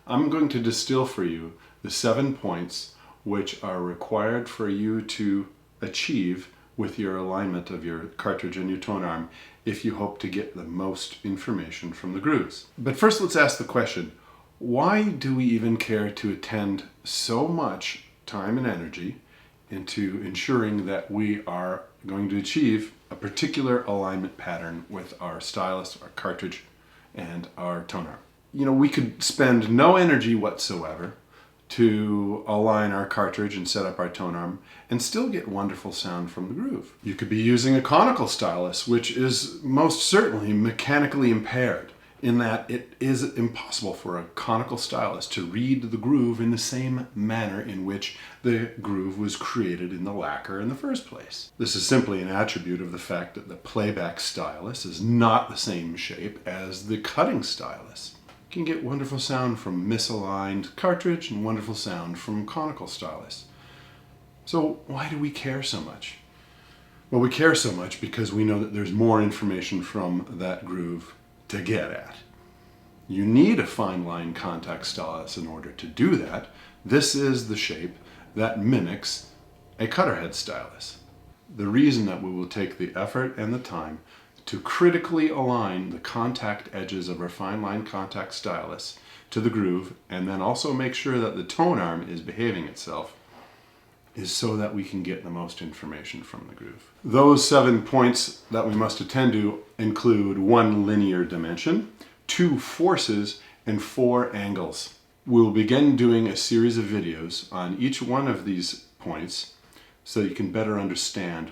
I'm going to distill for you the 7 points which are required for you to achieve with your alignment of your cartridge and your tone arm if you hope to get the most information from the grooves. But first let's ask the question, why do we even care to attend so much time and energy into ensuring that we are going to achieve a particular alignment pattern with our stylus, our cartridge, and our tone arm? You know, we could spend no energy whatsoever to align our cartridge and set up our tone arm and still get wonderful sound from the groove. You could be using a conical stylus, which is most certainly mechanically impaired in that it is impossible for a conical stylus to read the groove in the same manner in which the groove was created in the lacquer in the first place. This is simply an attribute of the fact that the playback stylus is not the same shape as the cutting stylus. You can get wonderful sound from misaligned cartridge and wonderful sound from conical stylus. So why do we care so much? Well, we care so much because we know that there's more information from that groove to get at. You need a fine line contact stylus in order to do that. This is the shape that mimics a cutter head stylus. The reason that we will take the effort and the time to critically align the contact edges of our fine line contact stylus to the groove and then also make sure that the tone arm is behaving itself is so that we can get the most information from the groove. Those 7 points that we must attend to include 1 linear dimension, 2 forces, and 4 angles. We'll begin doing a series of videos on each one of these points so that you can better understand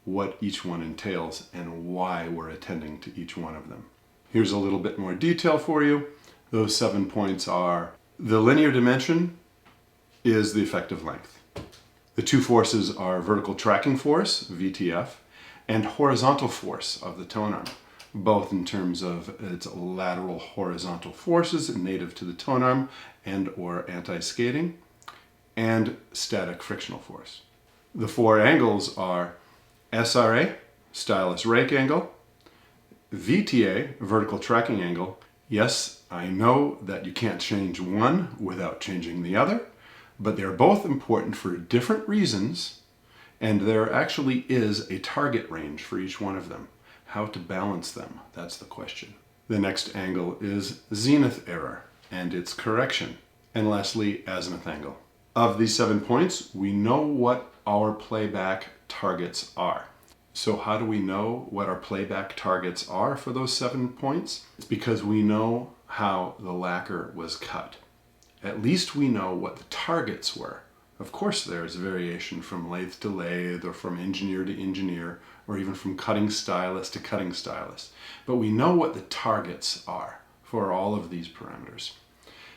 what each one entails and why we're attending to each one of them. Here's a little bit more detail for you. Those 7 points are: the linear dimension is the effective length. The 2 forces are vertical tracking force, VTF, and horizontal force of the tone arm, both in terms of its lateral horizontal forces native to the tone arm and or anti-skating, and static frictional force. The 4 angles are SRA, stylus rake angle, VTA, vertical tracking angle. Yes, I know that you can't change one without changing the other, but they're both important for different reasons, and there actually is a target range for each one of them. How to balance them, that's the question. The next angle is zenith error and its correction. And lastly, azimuth angle. Of these 7 points, we know what our playback targets are. So how do we know what our playback targets are for those 7 points? It's because we know how the lacquer was cut. At least we know what the targets were. Of course there's variation from lathe to lathe or from engineer to engineer or even from cutting stylus to cutting stylus. But we know what the targets are for all of these parameters.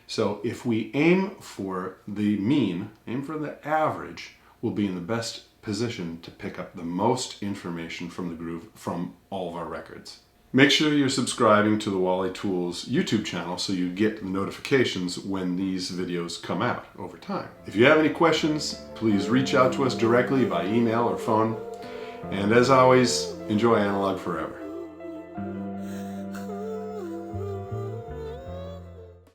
So if we aim for the mean, aim for the average, we'll be in the best position to pick up the most information from the groove from all of our records. Make sure you're subscribing to the WallyTools YouTube channel so you get the notifications when these videos come out over time. If you have any questions, please reach out to us directly by email or phone. And as always, enjoy analog forever.